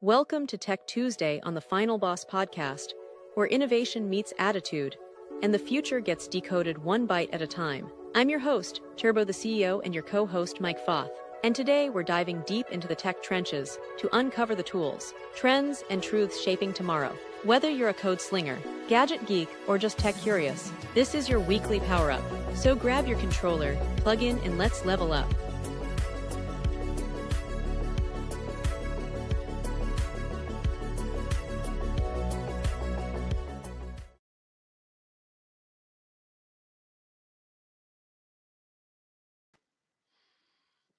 Welcome to Tech Tuesday on the Final Boss podcast, where innovation meets attitude, and the future gets decoded one byte at a time. I'm your host, Turbo the CEO, and your co-host, Mike Foth. And today we're diving deep into the tech trenches to uncover the tools, trends, and truths shaping tomorrow. Whether you're a code slinger, gadget geek, or just tech curious, this is your weekly power-up. So grab your controller, plug in, and let's level up.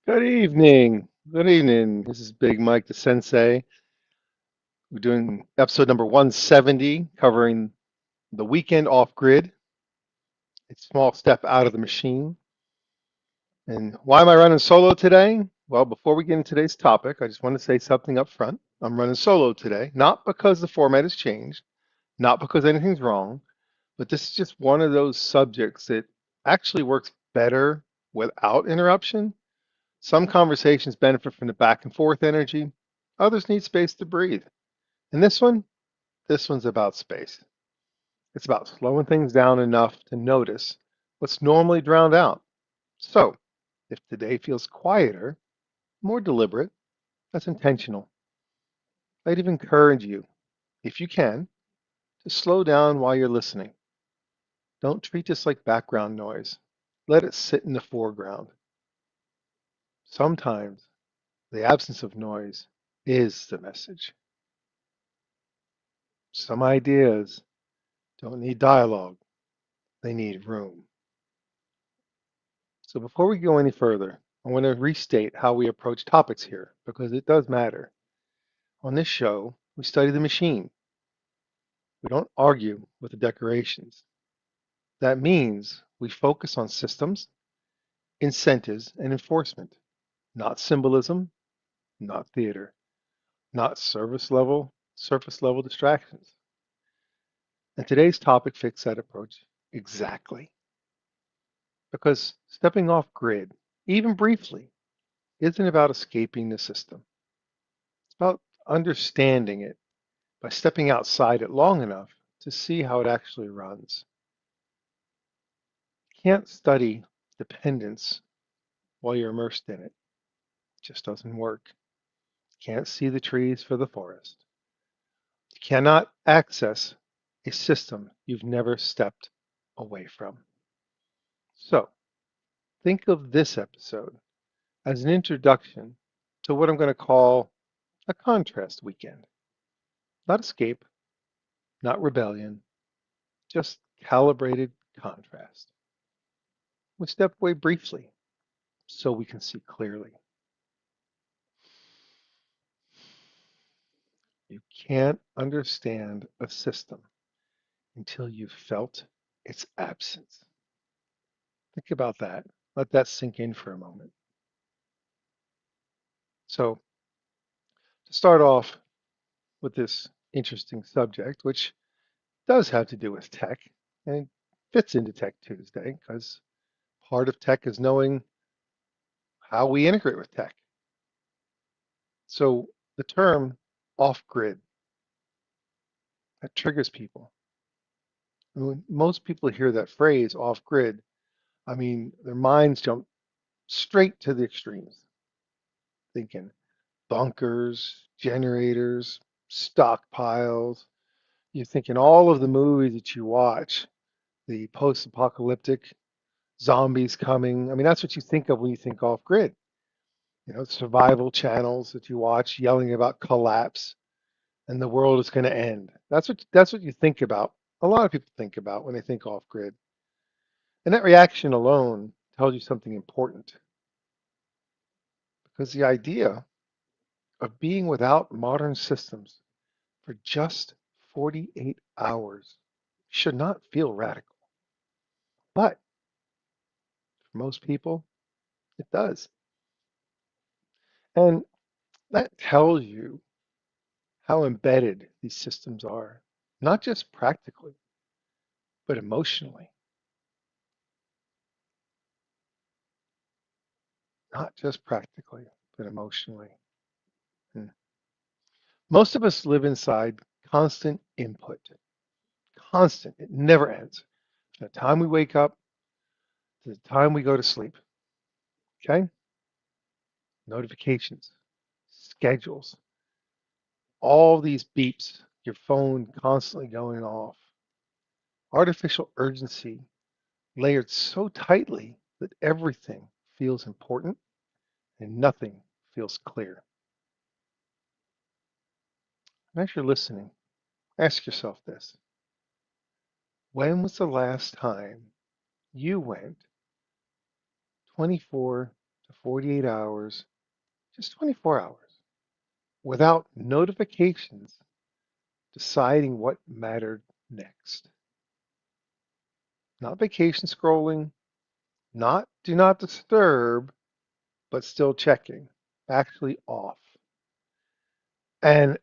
Good evening. Good evening. This is Big Mike, the Sensei. We're doing episode number 170, covering the weekend off grid. A small step out of the machine. And why am I running solo today? Well, before we get into today's topic, I just want to say something up front. I'm running solo today, not because the format has changed, not because anything's wrong, but this is just one of those subjects that actually works better without interruption. Some conversations benefit from the back and forth energy. Others need space to breathe. And this one's about space. It's about slowing things down enough to notice what's normally drowned out. So, if today feels quieter, more deliberate, that's intentional. I'd even encourage you, if you can, to slow down while you're listening. Don't treat this like background noise. Let it sit in the foreground. Sometimes the absence of noise is the message. Some ideas don't need dialogue, they need room. So before we go any further, I want to restate how we approach topics here because it does matter. On this show, we study the machine. We don't argue with the decorations. That means we focus on systems, incentives, and enforcement, not symbolism, not theater, not surface level distractions. And today's topic fits that approach exactly. Because stepping off grid, even briefly, isn't about escaping the system. It's about understanding it by stepping outside it long enough to see how it actually runs. You can't study dependence while you're immersed in it. It just doesn't work. You can't see the trees for the forest. You cannot access a system you've never stepped away from. So think of this episode as an introduction to what I'm going to call a contrast weekend. Not escape, not rebellion, just calibrated contrast. We step away briefly so we can see clearly. You can't understand a system until you've felt its absence. Think about that. Let that sink in for a moment. So, to start off with this interesting subject, which does have to do with tech and fits into Tech Tuesday because part of tech is knowing how we integrate with tech. So, the term off grid, that triggers people. When most people hear that phrase off grid, I mean, their minds jump straight to the extremes, thinking bunkers, generators, stockpiles. You're thinking all of the movies that you watch, the post apocalyptic zombies coming. I mean, that's what you think of when you think off grid. Survival channels that you watch yelling about collapse and the world is going to end. That's what you think about. A lot of people think about when they think off grid. And that reaction alone tells you something important because the idea of being without modern systems for just 48 hours should not feel radical. But for most people, it does. And that tells you how embedded these systems are, not just practically, but emotionally. Not just practically, but emotionally. Hmm. Most of us live inside constant input, constant. It never ends. From the time we wake up to the time we go to sleep. Okay? Notifications, schedules, all these beeps, your phone constantly going off, artificial urgency layered so tightly that everything feels important and nothing feels clear. And as you're listening, ask yourself this. When was the last time you went 24 to 48 hours, just 24 hours, without notifications deciding what mattered next? Not vacation scrolling, not do not disturb, but still checking, actually off. And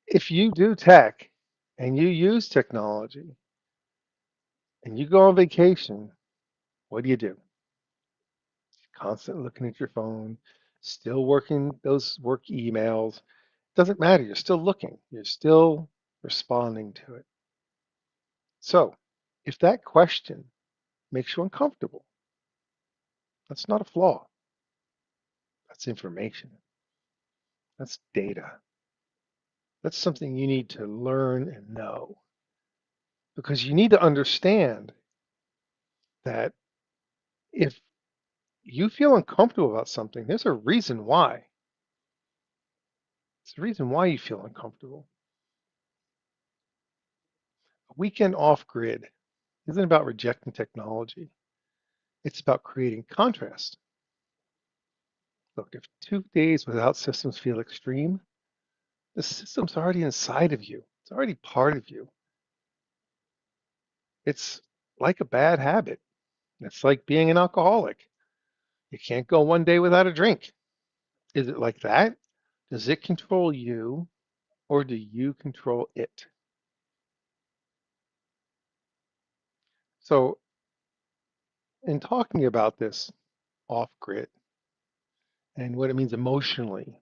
if you do tech and you use technology and you go on vacation, what do? Constantly looking at your phone, still working those work emails. Doesn't matter. You're still looking. You're still responding to it. So if that question makes you uncomfortable, that's not a flaw. That's information. That's data. That's something you need to learn and know because you need to understand that if you feel uncomfortable about something, there's a reason why. It's the reason why you feel uncomfortable. A weekend off grid isn't about rejecting technology. It's about creating contrast. Look, if 2 days without systems feel extreme, the system's already inside of you. It's already part of you. It's like a bad habit. It's like being an alcoholic. You can't go 1 day without a drink. Is it like that? Does it control you or do you control it? So, in talking about this off grid and what it means emotionally,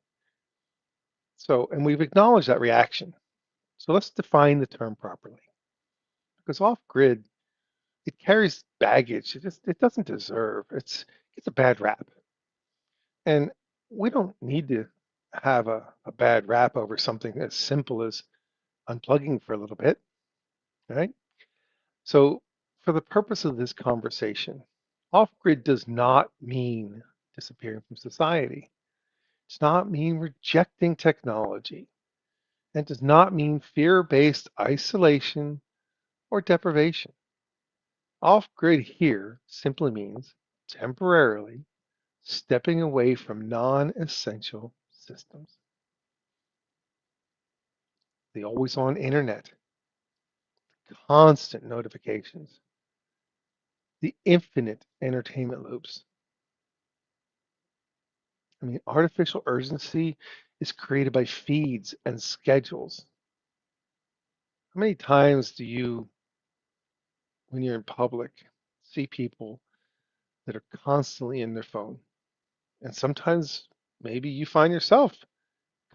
and we've acknowledged that reaction. So, let's define the term properly because off grid, it carries baggage. It doesn't deserve. It's a bad rap. And we don't need to have a bad rap over something as simple as unplugging for a little bit, right? So, for the purpose of this conversation, off grid does not mean disappearing from society. It does not mean rejecting technology. And does not mean fear based isolation or deprivation. Off grid here simply means temporarily stepping away from non essential systems. The always on internet, constant notifications, the infinite entertainment loops. I mean, artificial urgency is created by feeds and schedules. How many times do you, when you're in public, see people that are constantly in their phone? And sometimes maybe you find yourself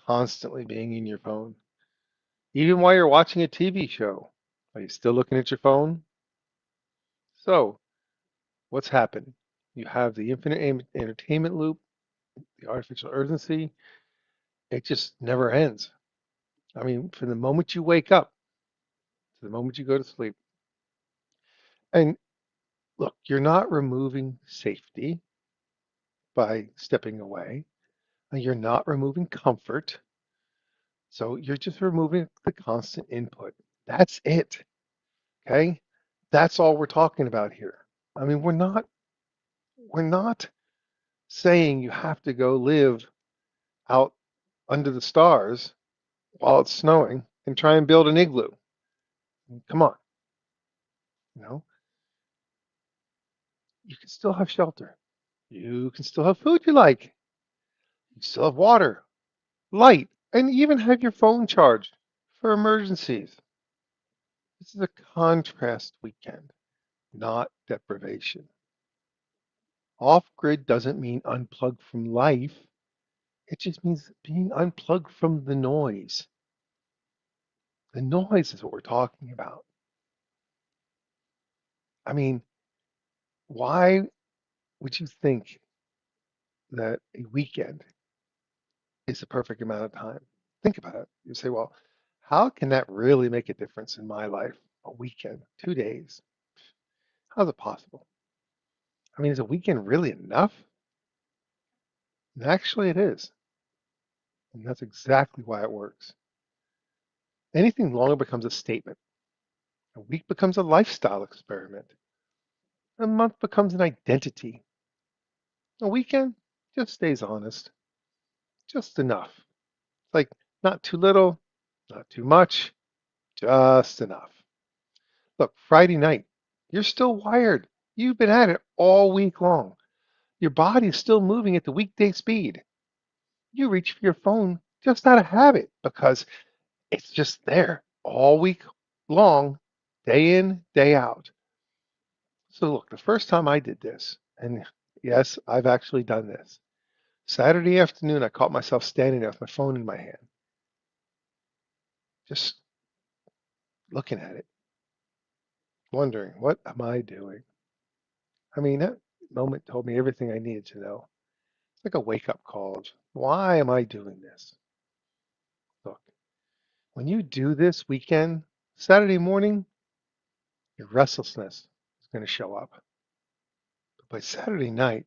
constantly being in your phone. Even while you're watching a TV show, are you still looking at your phone? So, what's happened? You have the infinite entertainment loop, the artificial urgency. It just never ends. I mean, from the moment you wake up to the moment you go to sleep. And look, you're not removing safety by stepping away, and you're not removing comfort. So you're just removing the constant input. That's it. Okay? That's all we're talking about here. I mean, we're not saying you have to go live out under the stars while it's snowing and try and build an igloo. Come on, you know, you can still have shelter. You can still have food you like. You still have water, light, and even have your phone charged for emergencies. This is a contrast weekend, not deprivation. Off grid doesn't mean unplugged from life. It just means being unplugged from the noise. The noise is what we're talking about. I mean, why would you think that a weekend is the perfect amount of time? Think about it. You say, well, how can that really make a difference in my life? A weekend, 2 days. How's it possible? I mean, is a weekend really enough? And actually, it is. And that's exactly why it works. Anything longer becomes a statement. A week becomes a lifestyle experiment. A month becomes an identity. A weekend just stays honest, just enough. Like not too little, not too much, just enough. Look, Friday night, you're still wired. You've been at it all week long. Your body is still moving at the weekday speed. You reach for your phone just out of habit because it's just there all week long, day in, day out. So look, the first time I did this, and yes, I've actually done this. Saturday afternoon, I caught myself standing there with my phone in my hand, just looking at it, wondering, what am I doing? I mean, that moment told me everything I needed to know. It's like a wake-up call. Why am I doing this? Look, when you do this weekend, Saturday morning, your restlessness is going to show up. But by Saturday night,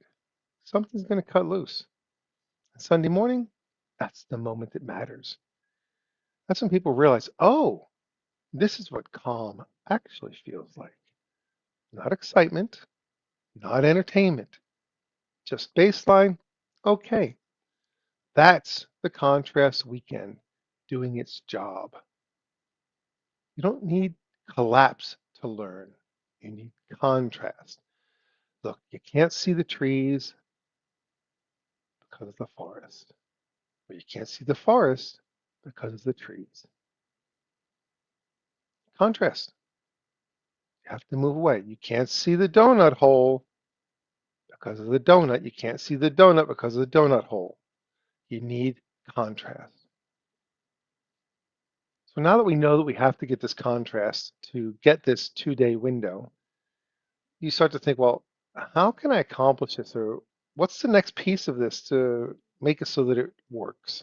something's going to cut loose. And Sunday morning, that's the moment that matters. That's when people realize, oh, this is what calm actually feels like. Not excitement, not entertainment, just baseline. Okay, that's the contrast weekend doing its job. You don't need collapse to learn. You need contrast. Look, you can't see the trees because of the forest, but you can't see the forest because of the trees. Contrast. You have to move away. You can't see the donut hole because of the donut. You can't see the donut because of the donut hole. You need contrast. So now that we know that we have to get this contrast to get this 2 day window, you start to think, well, how can I accomplish this? Or what's the next piece of this to make it so that it works?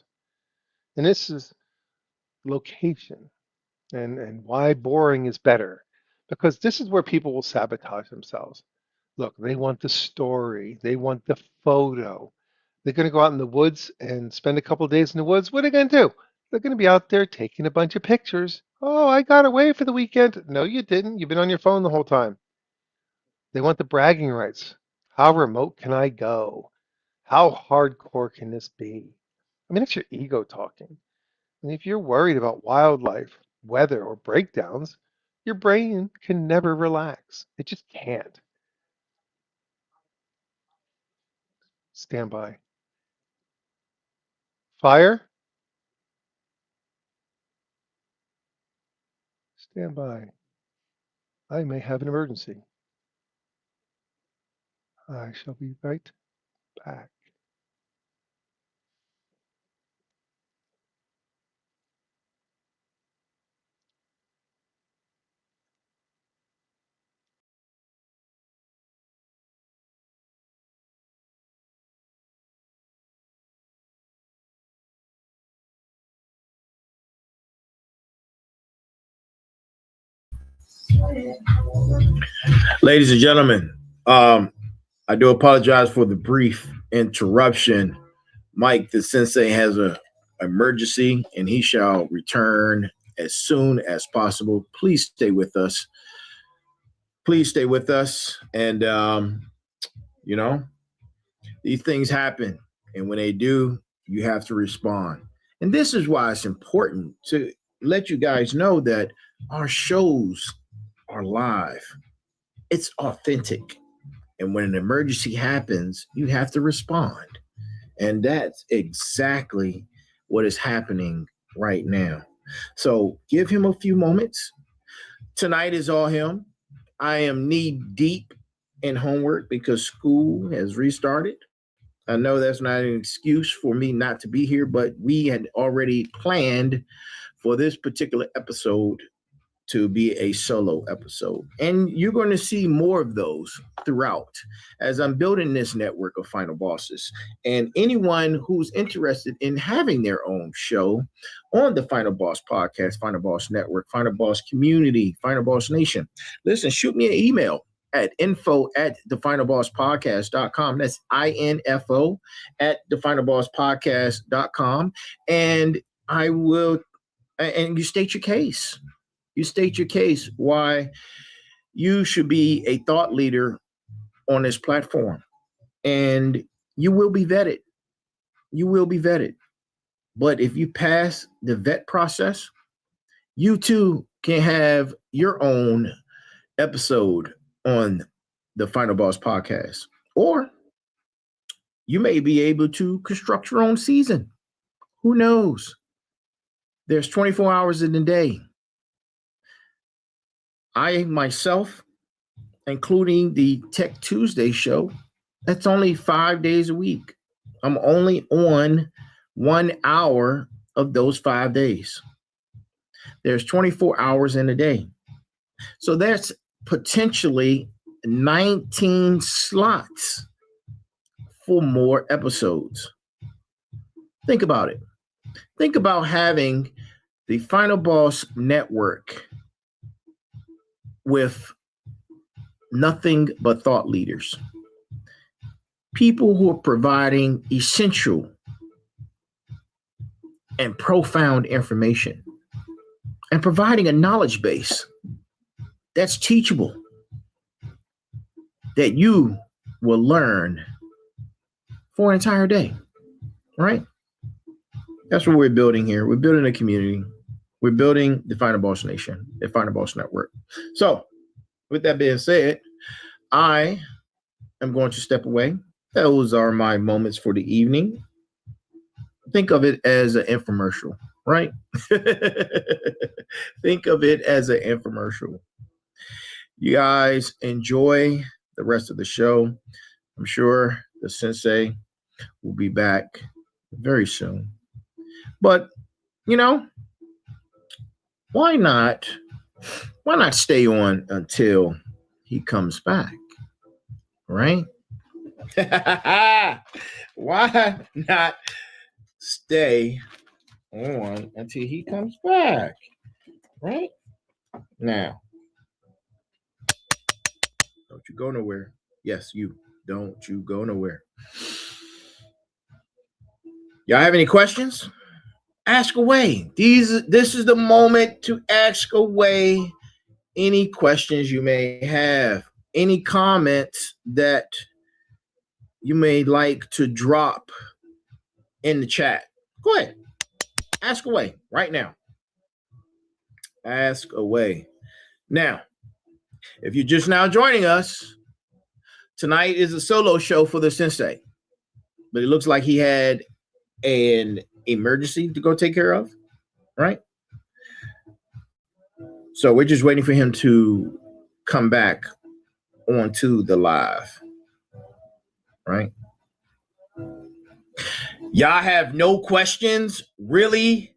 And this is location and why boring is better. Because this is where people will sabotage themselves. Look, they want the story, they want the photo. They're going to go out in the woods and spend a couple of days in the woods. What are they going to do? They're going to be out there taking a bunch of pictures. Oh, I got away for the weekend. No, you didn't. You've been on your phone the whole time. They want the bragging rights. How remote can I go? How hardcore can this be? I mean, it's your ego talking. And if you're worried about wildlife, weather, or breakdowns, your brain can never relax. It just can't. Stand by. Fire? Stand by. I may have an emergency. I shall be right back. Ladies and gentlemen, I do apologize for the brief interruption. Mike, the sensei, has a emergency and he shall return as soon as possible. Please stay with us. Please stay with us. And, you know, these things happen. And when they do, you have to respond. And this is why it's important to let you guys know that our shows are live, it's authentic. And when an emergency happens, you have to respond. And that's exactly what is happening right now. So give him a few moments. Tonight is all him. I am knee deep in homework because school has restarted. I know that's not an excuse for me not to be here, but we had already planned for this particular episode to be a solo episode. And you're going to see more of those throughout as I'm building this network of final bosses. And anyone who's interested in having their own show on the Final Boss podcast, Final Boss Network, Final Boss Community, Final Boss Nation, listen, shoot me an email at info@thefinalbosspodcast.com. That's INFO at thefinalbosspodcast.com. And I will, and you state your case. You state your case why you should be a thought leader on this platform. And you will be vetted. You will be vetted. But if you pass the vet process, you too can have your own episode on the Final Boss podcast. Or you may be able to construct your own season. Who knows? There's 24 hours in the day. I myself, including the Tech Tuesday show, that's only 5 days a week. I'm only on 1 hour of those 5 days. There's 24 hours in a day. So that's potentially 19 slots for more episodes. Think about it. Think about having the Final Boss Network with nothing but thought leaders, people who are providing essential and profound information and providing a knowledge base that's teachable, that you will learn for an entire day, right? That's what we're building here. We're building a community. We're building the Final Boss Nation, the Final Boss Network. So with that being said, I am going to step away. Those are my moments for the evening. Think of it as an infomercial, right? Think of it as an infomercial. You guys enjoy the rest of the show. I'm sure the sensei will be back very soon. But, you know, why not stay on until he comes back, right? Why not stay on until he comes back, right? Now, don't you go nowhere. Yes, you. Don't you go nowhere. Y'all have any questions? Ask away. This is the moment to ask away any questions you may have, any comments that you may like to drop in the chat. Go ahead. Ask away right now. Ask away. Now, if you're just now joining us, tonight is a solo show for the sensei, but it looks like he had an emergency to go take care of, right? So we're just waiting for him to come back onto the live, right? Y'all have no questions, really?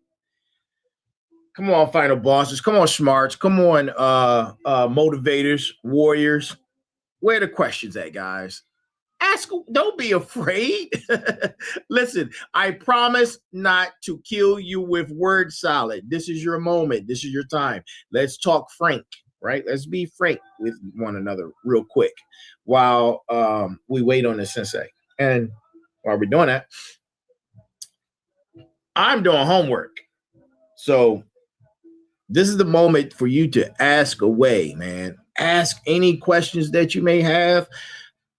Come on, final bosses. Come on, smarts. Come on, motivators, warriors. Where are the questions at, guys? Ask. Don't be afraid. Listen, I promise not to kill you with word salad. This is your moment. This is your time. Let's talk frank, right? Let's be frank with one another real quick while we wait on the sensei. And while we're doing that, I'm doing homework. So this is the moment for you to ask away, man. Ask any questions that you may have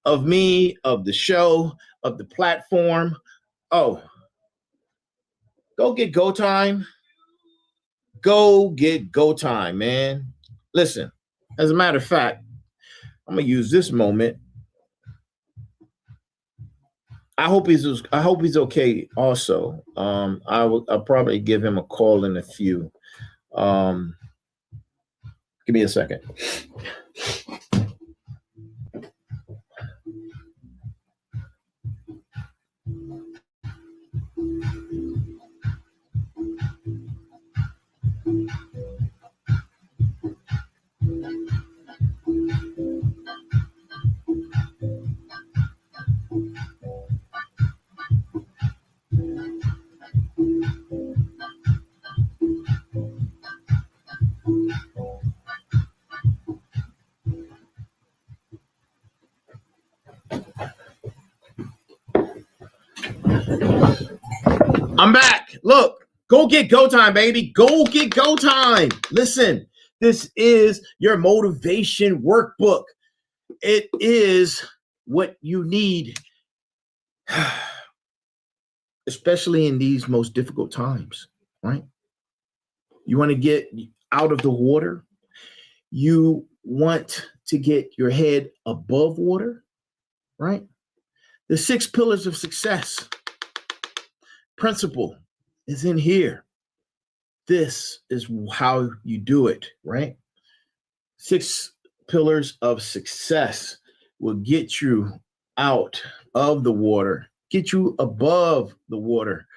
of me, of the show, of the platform. Oh, go get Go Time. Go get Go Time, man. Listen, as a matter of fact, I'm gonna use this moment. I hope he's okay. Also, I'll probably give him a call in a few. Give me a second. I'm back. Look, go get go time, baby. Go get go time. Listen, this is your motivation workbook. It is what you need, especially in these most difficult times, right? You want to get out of the water. You want to get your head above water, right? The 6 pillars of success principle is in here. This is how you do it, right? 6 pillars of success will get you out of the water, get you above the water.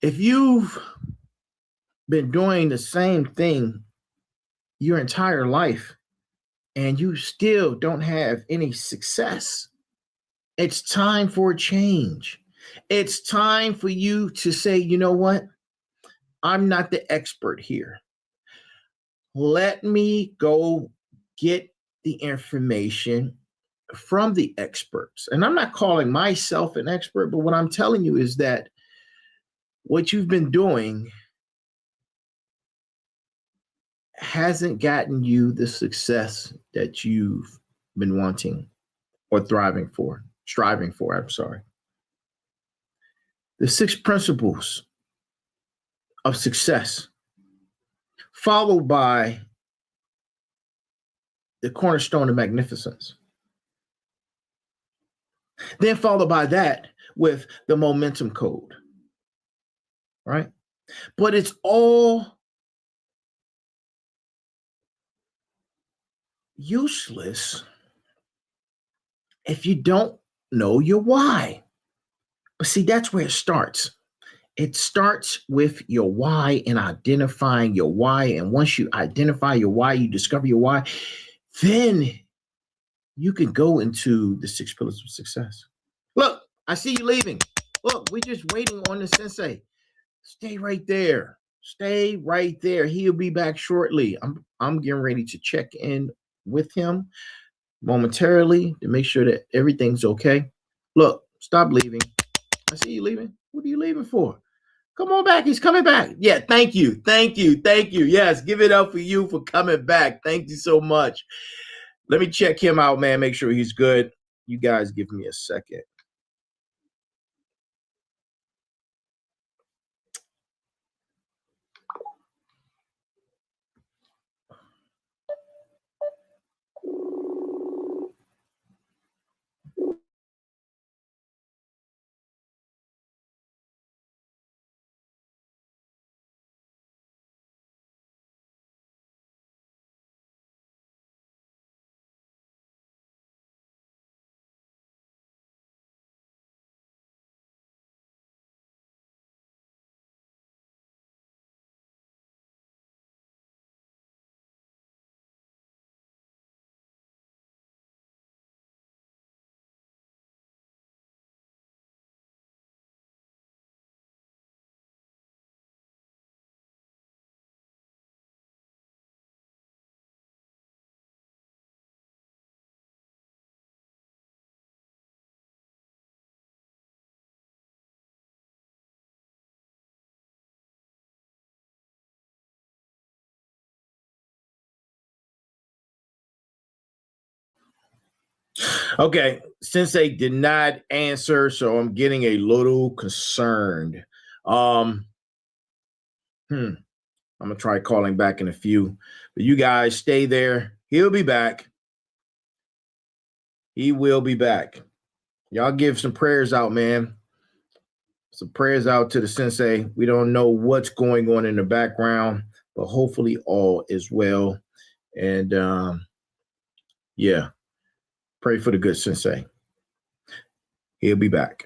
If you've been doing the same thing your entire life and you still don't have any success, it's time for a change. It's time for you to say, you know what? I'm not the expert here. Let me go get the information from the experts. And I'm not calling myself an expert, but what I'm telling you is that what you've been doing hasn't gotten you the success that you've been wanting or striving for, I'm sorry. The 6 principles of success, followed by the cornerstone of magnificence. Then followed by that with the momentum code, right? But it's all useless if you don't know your why. But see, that's where it starts. It starts with your why and identifying your why. And once you identify your why, you discover your why, then you can go into the 6 pillars of success. Look, I see you leaving. Look, we're just waiting on the sensei. Stay right there. Stay right there. He'll be back shortly. I'm getting ready to check in with him momentarily to make sure that everything's okay. Look, stop leaving. I see you leaving. What are you leaving for? Come on back. He's coming back. Yeah, thank you. Thank you. Thank you. Yes, give it up for you for coming back. Thank you so much. Let me check him out, man. Make sure he's good. You guys give me a second. Okay, Sensei did not answer, so I'm getting a little concerned. I'm gonna try calling back in a few, but you guys stay there. He'll be back. He will be back. Y'all give some prayers out, man. Some prayers out to the sensei. We don't know what's going on in the background, but hopefully all is well. And yeah, pray for the good sensei. He'll be back.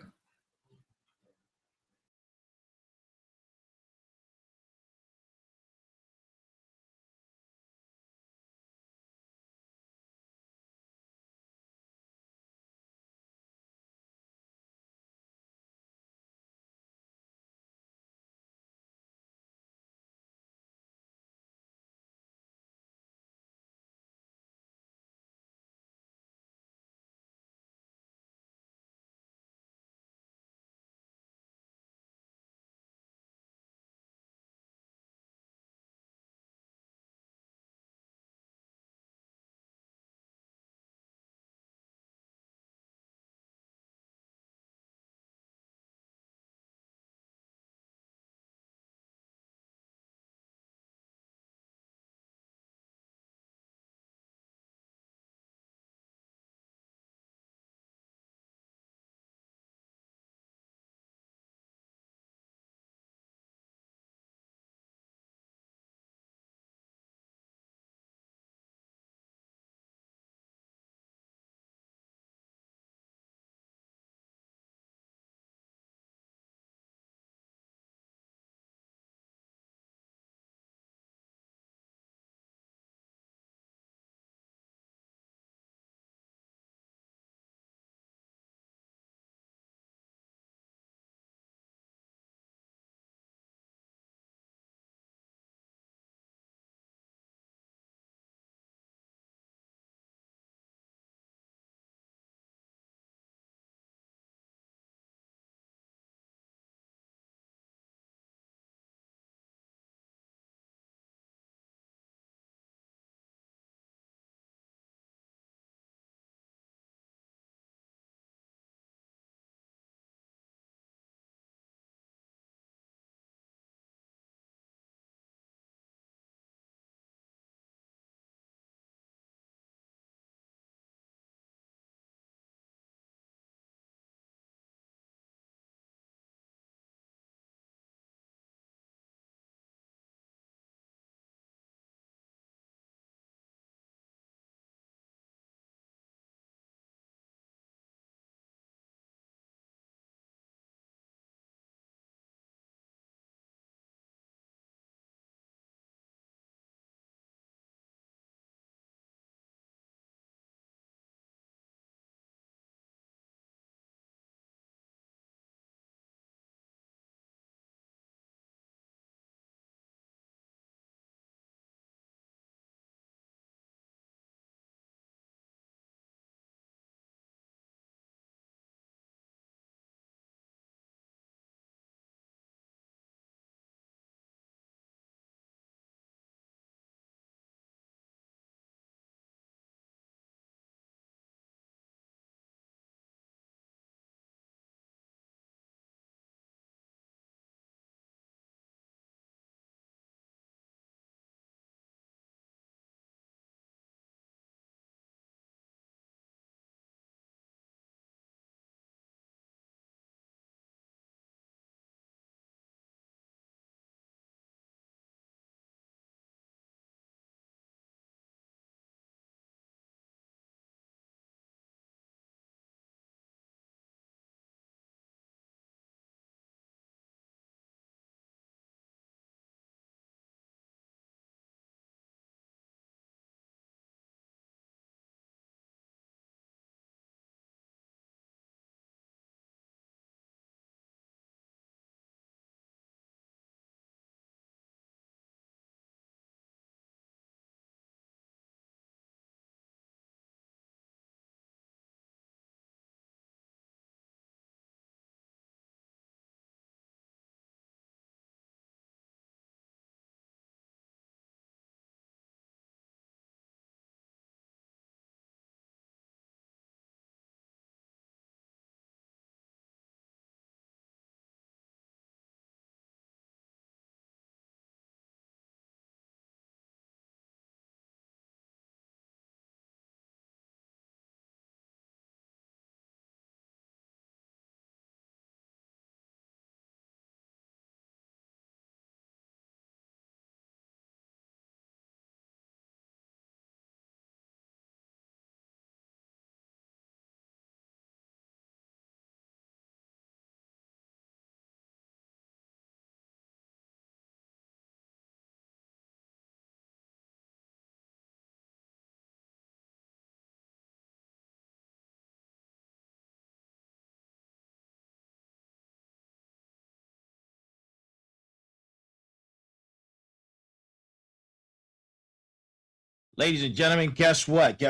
Ladies and gentlemen, guess what?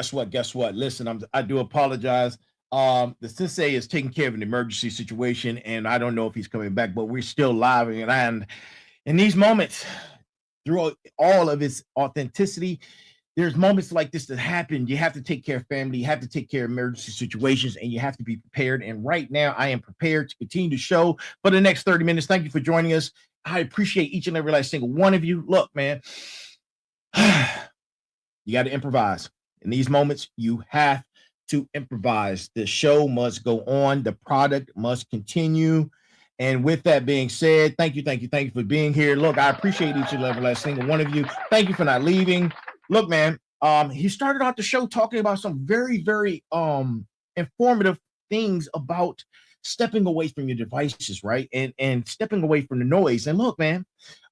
Listen, I do apologize. The sensei is taking care of an emergency situation, and I don't know if he's coming back, but we're still live. And in these moments, through all of its authenticity, there's moments like this that happen. You have to take care of family, you have to take care of emergency situations, and you have to be prepared. And right now, I am prepared to continue the show for the next 30 minutes. Thank you for joining us. I appreciate each and every last single one of you. Look, man. You got to improvise. In these moments, you have to improvise. The show must go on. The product must continue. And with that being said, thank you for being here. Look, I appreciate each and every last single one of you. Thank you for not leaving. Look, man, he started out the show talking about some very, very informative things about stepping away from your devices, right? And stepping away from the noise. And look, man,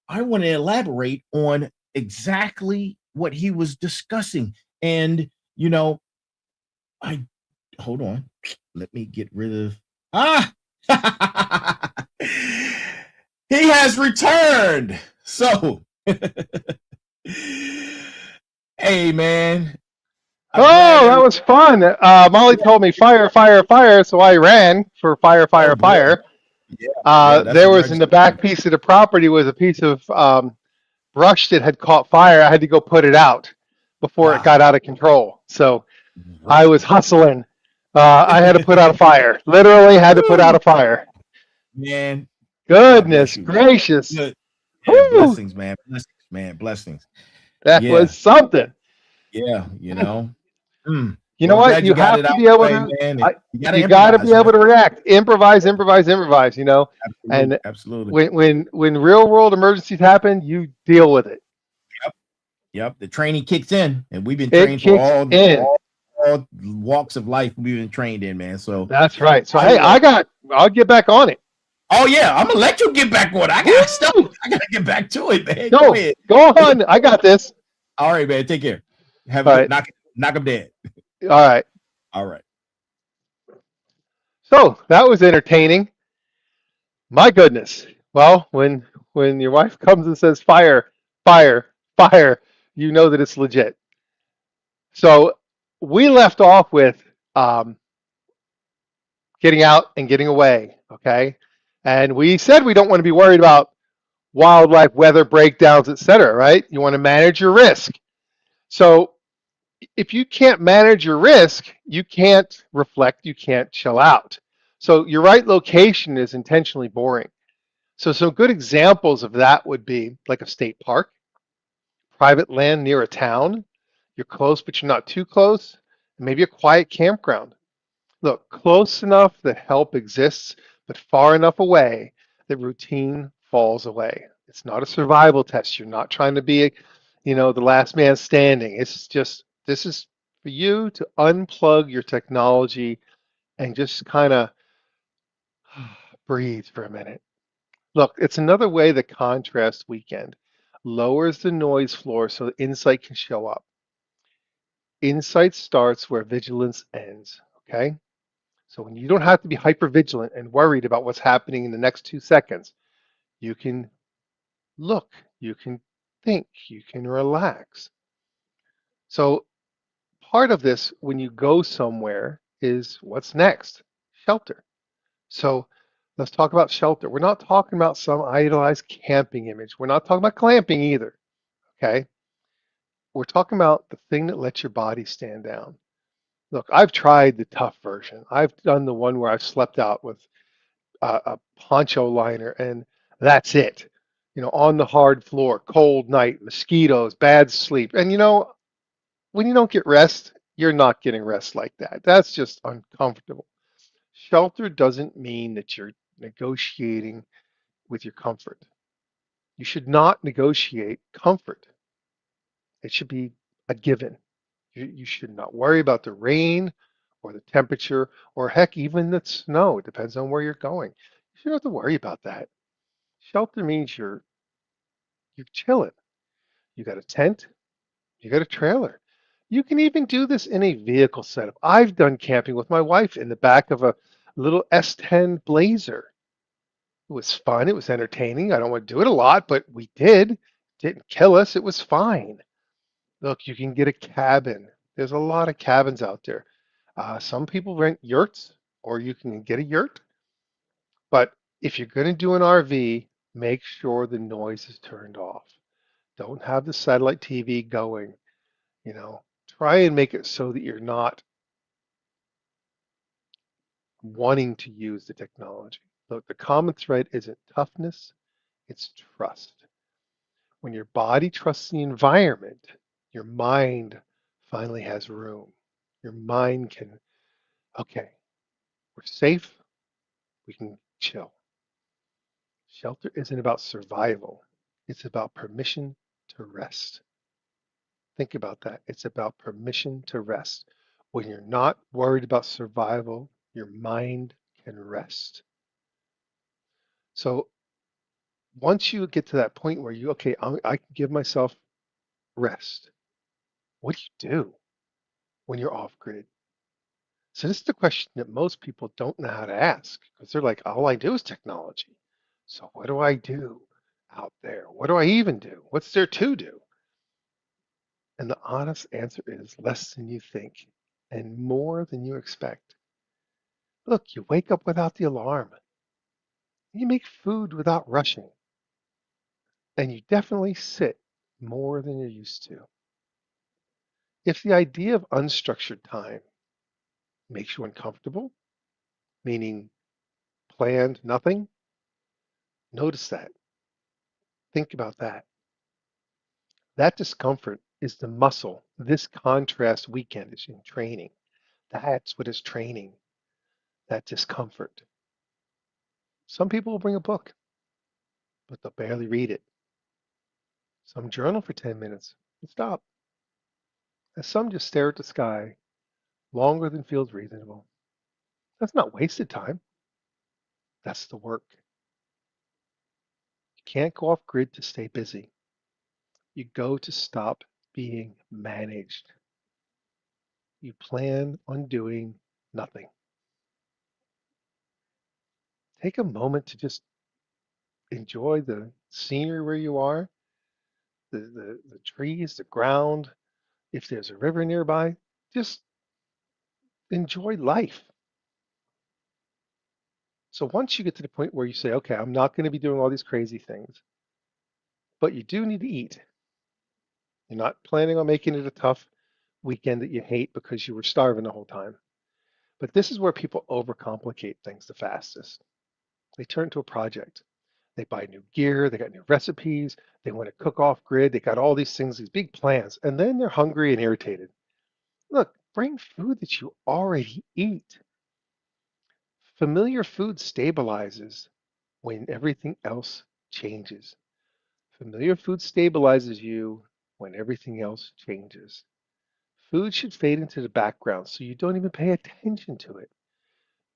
I want to elaborate on exactly what he was discussing. And hold on, let me get rid of he has returned. So hey, man. That was fun. Molly told me fire, fire, fire, so I ran for fire, fire, fire. Yeah, there was in the back piece of the property was a piece of brush that had caught fire. I had to go put it out before it got out of control. So I was hustling. I had to put out a fire. Literally had to put out a fire. Man. Goodness gracious. Good. Yeah, blessings, man. Blessings. That was something. Yeah, You know what? You have to be able to. You got to be able to react. Improvise. You know. Absolutely. And when real world emergencies happen, you deal with it. Yep. The training kicks in, and we've been trained for all walks of life. We've been trained in, man. So that's right. So hey, I'll get back on it. Oh yeah, I'm gonna let you get back on it. I gotta get back to it, man. Go on. I got this. All right, man. Take care. Have a knock them dead. All right. So that was entertaining. My goodness. Well, when your wife comes and says fire, fire, fire, you know that it's legit. So we left off with getting out and getting away, okay? And we said we don't want to be worried about wildlife, weather breakdowns, etc., right? You want to manage your risk. So if you can't manage your risk, you can't reflect, you can't chill out. So your right location is intentionally boring. So some good examples of that would be like a state park, private land near a town. You're close, but you're not too close. Maybe a quiet campground. Look, close enough that help exists, but far enough away that routine falls away. It's not a survival test. You're not trying to be, the last man standing. It's just, this is for you to unplug your technology and just kind of breathe for a minute. Look, it's another way the contrast weekend lowers the noise floor so that insight can show up. Insight starts where vigilance ends, okay? So when you don't have to be hyper vigilant and worried about what's happening in the next 2 seconds, you can look, you can think, you can relax. So part of this, when you go somewhere, is what's next? Shelter. So let's talk about shelter. We're not talking about some idolized camping image. We're not talking about clamping either, okay? We're talking about the thing that lets your body stand down. Look, I've tried the tough version. I've done the one where I've slept out with a poncho liner, and that's it. On the hard floor, cold night, mosquitoes, bad sleep. And when you don't get rest, you're not getting rest like that. That's just uncomfortable. Shelter doesn't mean that you're negotiating with your comfort. You should not negotiate comfort. It should be a given. You should not worry about the rain or the temperature or heck, even the snow. It depends on where you're going. You shouldn't have to worry about that. Shelter means you're chilling. You got a tent, you got a trailer. You can even do this in a vehicle setup. I've done camping with my wife in the back of a little S10 Blazer. It was fun. It was entertaining. I don't want to do it a lot, but we did. It didn't kill us. It was fine. Look, you can get a cabin. There's a lot of cabins out there. Some people rent yurts, or you can get a yurt. But if you're going to do an RV, make sure the noise is turned off. Don't have the satellite TV going. You know, try and make it so that you're not wanting to use the technology. Look, the common thread isn't toughness, it's trust. When your body trusts the environment, your mind finally has room. Your mind can, okay, we're safe, we can chill. Shelter isn't about survival, it's about permission to rest. Think about that. It's about permission to rest. When you're not worried about survival, your mind can rest. So once you get to that point where you, okay, I can give myself rest, what do you do when you're off grid? So this is the question that most people don't know how to ask because they're like, all I do is technology. So what do I do out there? What do I even do? What's there to do? And the honest answer is less than you think and more than you expect. Look, you wake up without the alarm. You make food without rushing. And you definitely sit more than you're used to. If the idea of unstructured time makes you uncomfortable, meaning planned nothing, notice that. Think about that. That discomfort is the muscle this contrast weekend is in training. That's what is training, that discomfort. Some people will bring a book, but they'll barely read it. Some journal for 10 minutes and stop. And some just stare at the sky longer than feels reasonable. That's not wasted time. That's the work. You can't go off grid to stay busy. You go to stop being managed. You plan on doing nothing. Take a moment to just enjoy the scenery where you are, the trees, the ground. If there's a river nearby, just enjoy life. So once you get to the point where you say, okay, I'm not going to be doing all these crazy things, but you do need to eat. You're not planning on making it a tough weekend that you hate because you were starving the whole time. But this is where people overcomplicate things the fastest. They turn to a project. They buy new gear, they got new recipes, they want to cook off grid, they got all these things, these big plans, and then they're hungry and irritated. Look, bring food that you already eat. Familiar food stabilizes when everything else changes. Familiar food stabilizes you when everything else changes. Food should fade into the background so you don't even pay attention to it.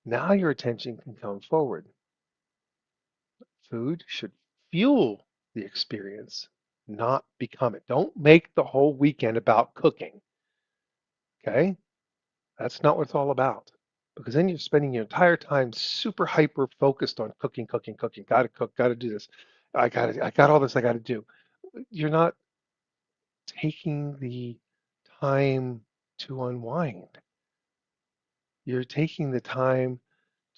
Now your attention can come forward. Food should fuel the experience, not become it. Don't make the whole weekend about cooking. Okay? That's not what it's all about. Because then you're spending your entire time super hyper focused on cooking, cooking, cooking. Gotta cook, gotta do this. I got all this I gotta do. You're not taking the time to unwind. You're taking the time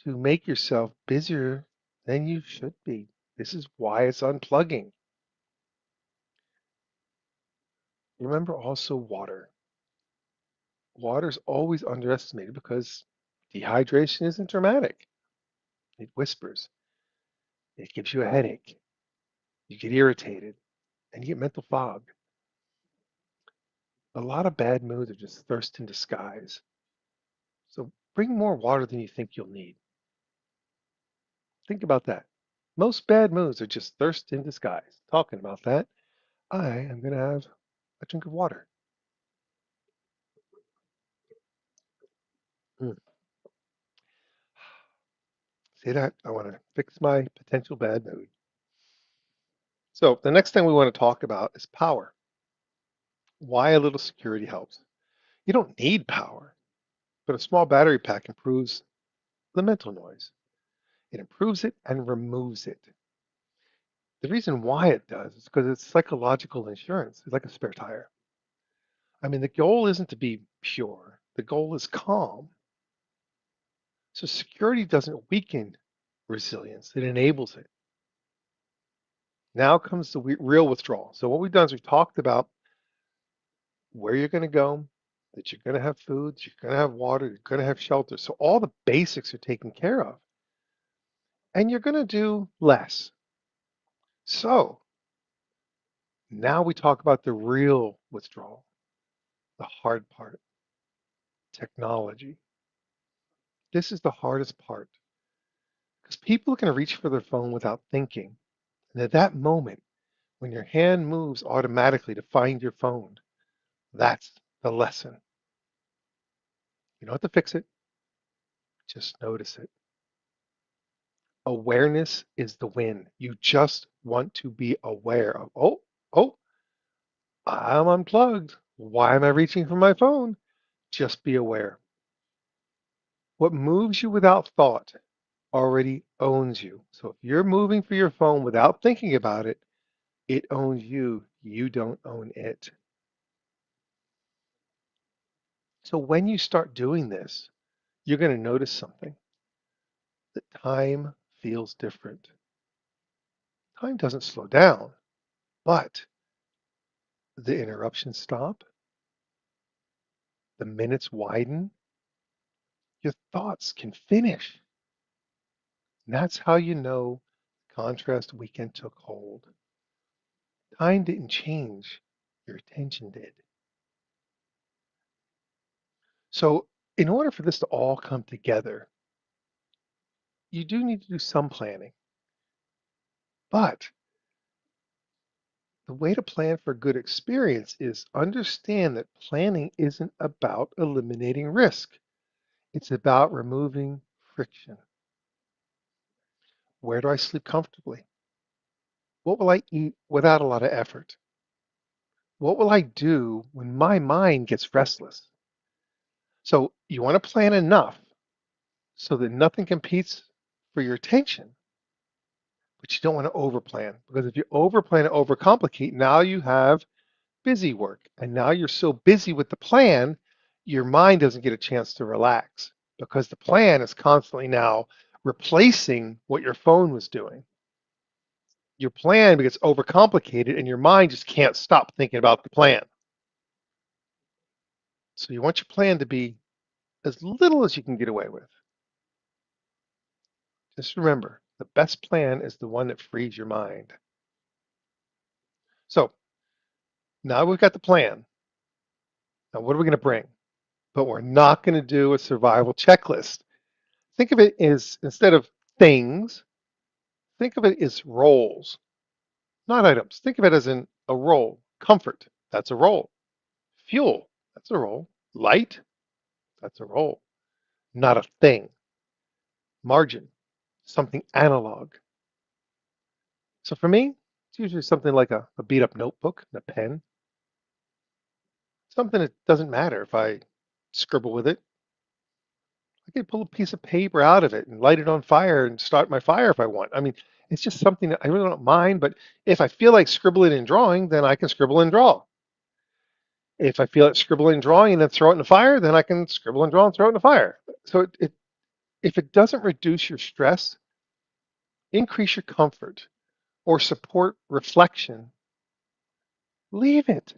to make yourself busier than you should be. This is why it's unplugging. Remember also water. Water is always underestimated because dehydration isn't dramatic. It whispers. It gives you a headache. You get irritated and you get mental fog. A lot of bad moods are just thirst in disguise. So bring more water than you think you'll need. Think about that. Most bad moods are just thirst in disguise. Talking about that, I am going to have a drink of water. Mm. See that? I want to fix my potential bad mood. So the next thing we want to talk about is power. Why a little security helps. You don't need power, but a small battery pack improves the mental noise. It improves it and removes it. The reason why it does is because it's psychological insurance. It's like a spare tire. I mean, the goal isn't to be pure. The goal is calm. So security doesn't weaken resilience, it enables it. Now comes the real withdrawal. So what we've done is we've talked about where you're going to go, that you're going to have food, you're going to have water, you're going to have shelter. So all the basics are taken care of. And you're going to do less. So now we talk about the real withdrawal, the hard part, technology. This is the hardest part because people are going to reach for their phone without thinking. And at that moment, when your hand moves automatically to find your phone, that's the lesson. You don't have to fix it, just notice it. Awareness is the win. You just want to be aware of, oh, I'm unplugged. Why am I reaching for my phone? Just be aware. What moves you without thought already owns you. So if you're moving for your phone without thinking about it, it owns you. You don't own it. So when you start doing this, you're going to notice something. That time feels different. Time doesn't slow down, but the interruptions stop, the minutes widen, your thoughts can finish. And that's how you know contrast weekend took hold. Time didn't change, your attention did. So in order for this to all come together, you do need to do some planning. But the way to plan for a good experience is understand that planning isn't about eliminating risk. It's about removing friction. Where do I sleep comfortably? What will I eat without a lot of effort? What will I do when my mind gets restless? So you want to plan enough so that nothing competes for your attention, but you don't want to overplan because if you overplan and overcomplicate, now you have busy work. And now you're so busy with the plan, your mind doesn't get a chance to relax because the plan is constantly now replacing what your phone was doing. Your plan gets overcomplicated and your mind just can't stop thinking about the plan. So you want your plan to be as little as you can get away with. Just remember, the best plan is the one that frees your mind. So now we've got the plan. Now what are we going to bring? But we're not going to do a survival checklist. Think of it as instead of things, think of it as roles, not items. Think of it as in a role. Comfort, that's a role. Fuel, that's a role. Light, that's a role. Not a thing. Margin, something analog. So for me, it's usually something like a beat up notebook and a pen. Something that doesn't matter if I scribble with it. I can pull a piece of paper out of it and light it on fire and start my fire if I want. I mean, it's just something that I really don't mind, but if I feel like scribbling and drawing, then I can scribble and draw. If I feel like scribbling and drawing and then throw it in the fire, then I can scribble and draw and throw it in the fire. So if it doesn't reduce your stress, increase your comfort, or support reflection, leave it.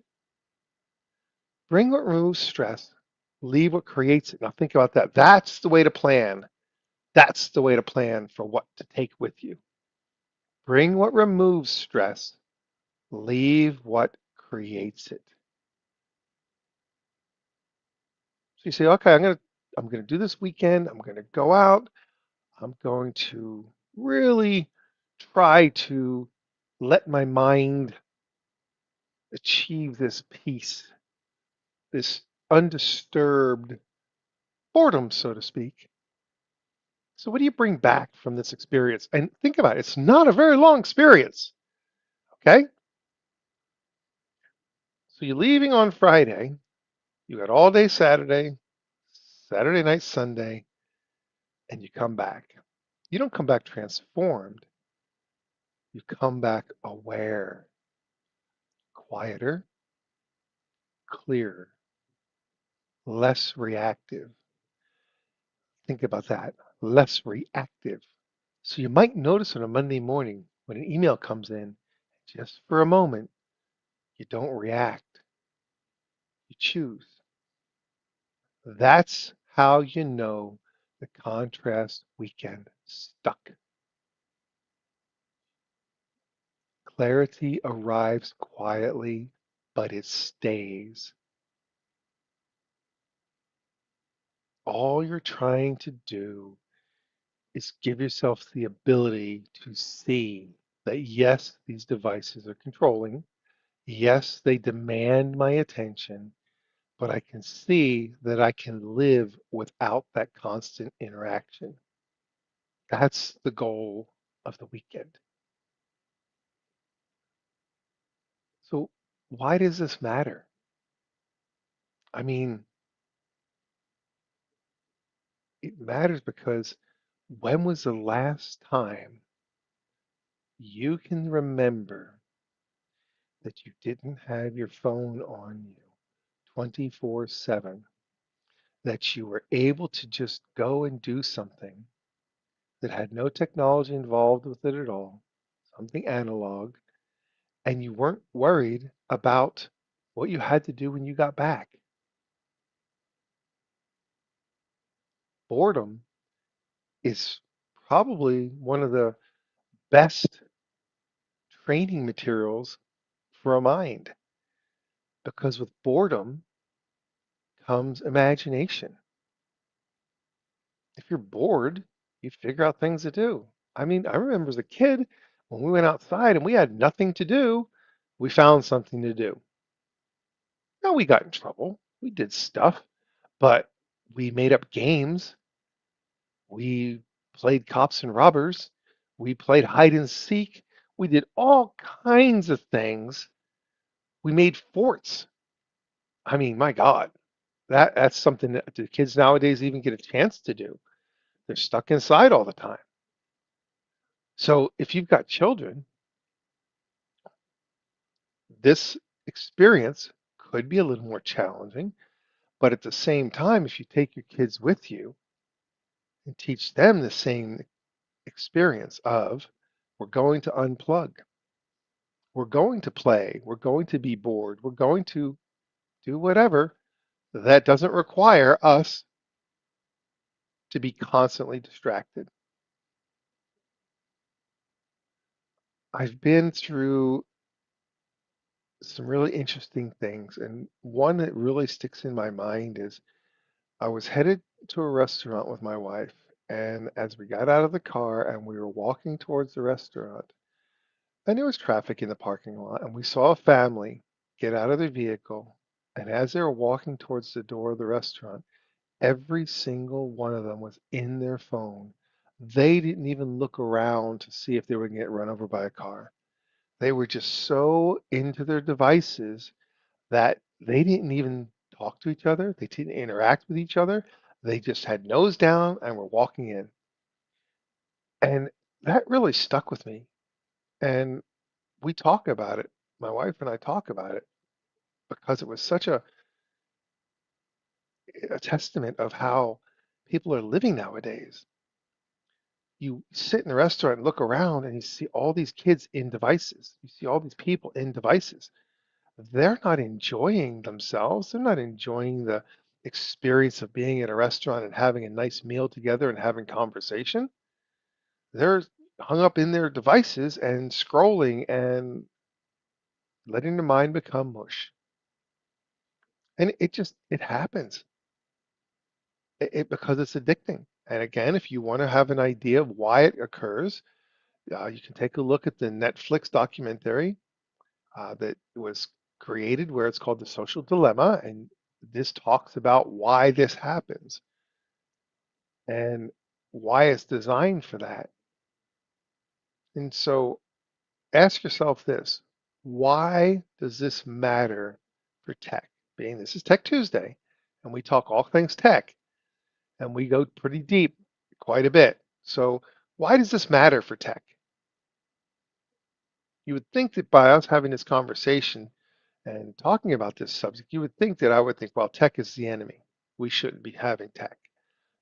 Bring what removes stress, leave what creates it. Now think about that. That's the way to plan. That's the way to plan for what to take with you. Bring what removes stress, leave what creates it. So you say, okay, I'm gonna do this weekend. I'm gonna go out. I'm going to really try to let my mind achieve this peace, this undisturbed boredom, so to speak. So what do you bring back from this experience? And think about it, it's not a very long experience. Okay? So you're leaving on Friday, you got all day Saturday, Saturday night, Sunday, and you come back. You don't come back transformed, you come back aware, quieter, clearer. less reactive. Think about that. Less reactive. So you might notice on a Monday morning when an email comes in, just for a moment, you don't react, you choose. That's how you know the contrast weekend stuck. Clarity arrives quietly, but it stays. All you're trying to do is give yourself the ability to see that yes, these devices are controlling. Yes, they demand my attention, but I can see that I can live without that constant interaction. That's the goal of the weekend. So, why does this matter? I mean, it matters because when was the last time you can remember that you didn't have your phone on you 24/7, that you were able to just go and do something that had no technology involved with it at all, something analog, and you weren't worried about what you had to do when you got back? Boredom is probably one of the best training materials for a mind because with boredom comes imagination. If you're bored, you figure out things to do. I mean, I remember as a kid when we went outside and we had nothing to do, we found something to do. Now we got in trouble, we did stuff, but we made up games. We played cops and robbers. We played hide and seek. We did all kinds of things. We made forts. I mean, my God, that's something that the kids nowadays even get a chance to do. They're stuck inside all the time. So if you've got children, this experience could be a little more challenging. But at the same time, if you take your kids with you and teach them the same experience of we're going to unplug, we're going to play, we're going to be bored, we're going to do whatever that doesn't require us to be constantly distracted. I've been through some really interesting things, and one that really sticks in my mind is I was headed to a restaurant with my wife, and as we got out of the car and we were walking towards the restaurant, and there was traffic in the parking lot, and we saw a family get out of their vehicle, and as they were walking towards the door of the restaurant, every single one of them was in their phone. They didn't even look around to see if they were going to get run over by a car. They were just so into their devices that they didn't even talk to each other. They didn't interact with each other. They just had nose down and were walking in. And that really stuck with me. And we talk about it. My wife and I talk about it because it was such a testament of how people are living nowadays. You sit in a restaurant and look around and you see all these kids in devices. You see all these people in devices. They're not enjoying themselves. They're not enjoying the experience of being at a restaurant and having a nice meal together and having conversation. They're hung up in their devices and scrolling and letting their mind become mush. And it happens because it's addicting. And again, if you want to have an idea of why it occurs, you can take a look at the Netflix documentary that was created where it's called The Social Dilemma. And this talks about why this happens and why it's designed for that. And so ask yourself this, why does this matter for tech? Being this is Tech Tuesday, and we talk all things tech, and we go pretty deep quite a bit. So why does this matter for tech? You would think that by us having this conversation and talking about this subject, you would think that I would think, well, tech is the enemy. we shouldn't be having tech.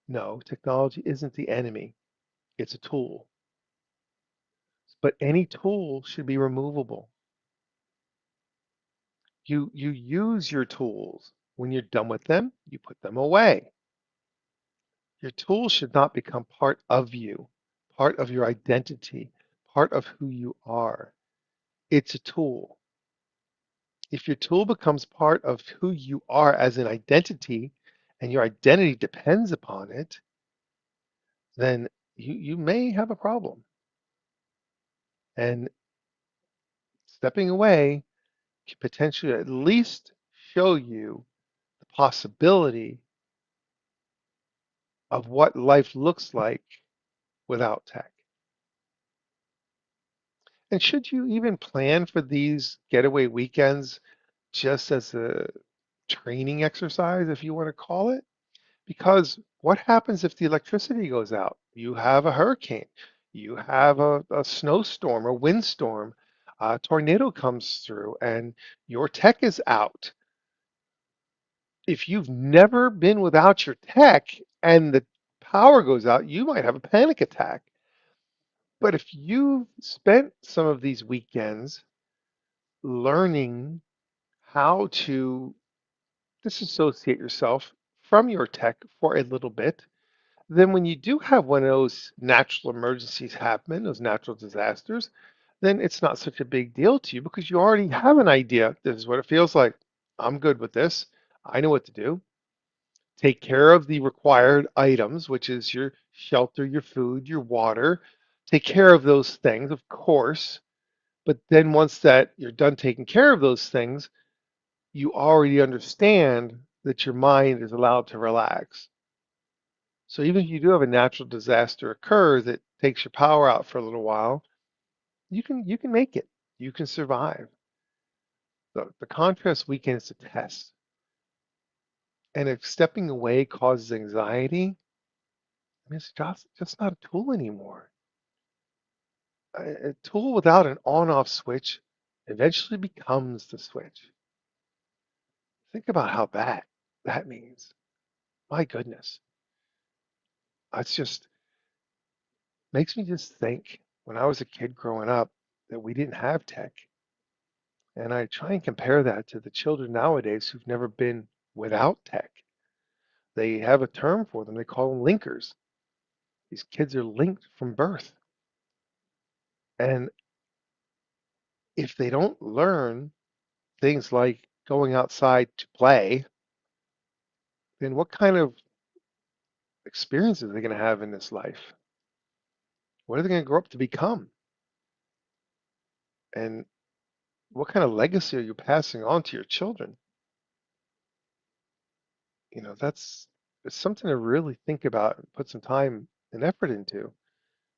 No, technology isn't the enemy. It's a tool. But any tool should be removable. You use your tools. When you're done with them, you put them away. Your tools should not become part of you, part of your identity, part of who you are. It's a tool. If your tool becomes part of who you are as an identity and your identity depends upon it, then you may have a problem. And stepping away can potentially at least show you the possibility of what life looks like without tech. And should you even plan for these getaway weekends just as a training exercise, if you want to call it? Because what happens if the electricity goes out? You have a hurricane, you have a snowstorm, a windstorm, a tornado comes through, and your tech is out. If you've never been without your tech and the power goes out, you might have a panic attack. But if you've spent some of these weekends learning how to disassociate yourself from your tech for a little bit, then when you do have one of those natural emergencies happen, those natural disasters, then it's not such a big deal to you because you already have an idea. This is what it feels like. I'm good with this. I know what to do. Take care of the required items, which is your shelter, your food, your water. Take care of those things, of course. But then once that you're done taking care of those things, you already understand that your mind is allowed to relax. So even if you do have a natural disaster occur that takes your power out for a little while, you can make it. You can survive. The contrast weekend is a test. And if stepping away causes anxiety, I mean, it's just not a tool anymore. A tool without an on-off switch eventually becomes the switch. Think about how bad that means. My goodness. It's just makes me just think when I was a kid growing up that we didn't have tech. And I try and compare that to the children nowadays who've never been without tech. They have a term for them. They call them linkers. These kids are linked from birth. And if they don't learn things like going outside to play, then what kind of experiences are they going to have in this life? What are they going to grow up to become? And what kind of legacy are you passing on to your children? That's it's something to really think about and put some time and effort into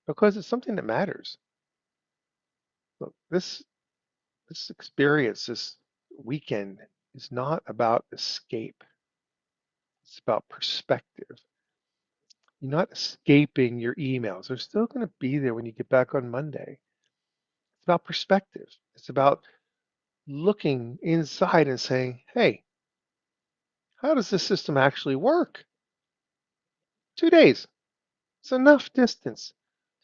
because it's something that matters. Look, this experience, this weekend is not about escape. It's about perspective. You're not escaping your emails. They're still going to be there when you get back on Monday. It's about perspective. It's about looking inside and saying, hey, how does this system actually work? 2 days. It's enough distance